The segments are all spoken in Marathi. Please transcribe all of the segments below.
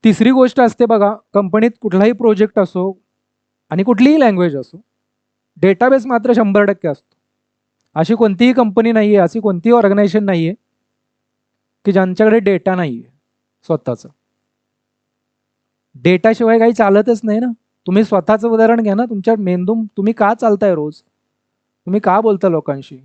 तिसरी गोष्ट असते बघा, कंपनीत कुठलाही प्रोजेक्ट असो आणि कुठलीही लँग्वेज असो, डेटाबेस मात्र 100% असतो. अशी कोणतीही कंपनी नाही आहे, अशी कोणतीही ऑर्गनायझेशन नाही आहे की ज्यांच्याकडे डेटा नाही आहे स्वतःचा. डेटाशिवाय काही चालतच नाही ना. तुम्ही स्वतःचं उदाहरण घ्या ना, तुमच्या मेंदू तुम्ही का चालताय रोज, तुम्ही का बोलता लोकांशी.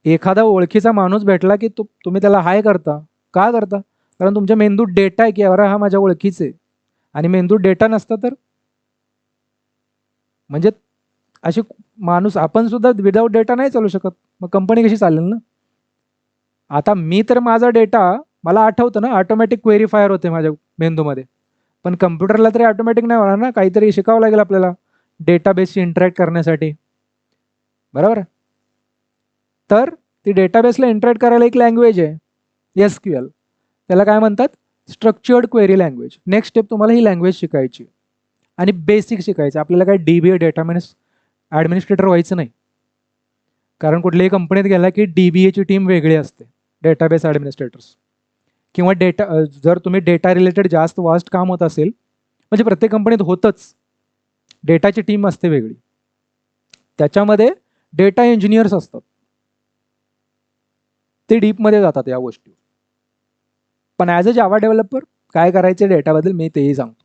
एखादा ओळखीचा माणूस भेटला की तुम्ही त्याला हाय करता, का करता? कारण तुमच्या मेंदूत डेटा आहे की अरे हा माझ्या ओळखीचे आहे. आणि मेंदूत डेटा नसता तर म्हणजे अशी माणूस आपण सुद्धा विदाऊट डेटा नाही चालू शकत. मग कंपनी कशी चालेल ना. आता मी तर माझा डेटा मला आठवतं ना, ऑटोमॅटिक क्वेरीफायर होते माझ्या मेंदूमध्ये. पण कम्प्युटरला तरी ऑटोमॅटिक नाही होणार ना, काहीतरी शिकावं लागेल आपल्याला डेटाबेसशी इंटरॅक्ट करण्यासाठी, बरोबर. तर ती डेटाबेसला इंटरॅक्ट करायला एक लँग्वेज आहे SQL. त्याला काय म्हणतात? Structured query language. Next step तुम्हाला ही लँग्वेज शिकायची आणि बेसिक शिकायचं. आपल्याला काय DBA डेटाबेस ॲडमिनिस्ट्रेटर व्हायचं नाही. कारण कुठल्याही कंपनीत गेला की DBAची टीम वेगळी असते, डेटाबेस ॲडमिनिस्ट्रेटर्स. किंवा जर तुम्ही डेटा रिलेटेड जास्त वास्ट काम होत असेल, म्हणजे प्रत्येक कंपनीत होतच, डेटाची टीम असते वेगळी, त्याच्यामध्ये डेटा इंजिनियर्स असतात, ते डीपमध्ये जातात या गोष्टी. पण ॲज अ जावा डेव्हलपर काय करायचे डेटाबद्दल मी तेही सांगतो.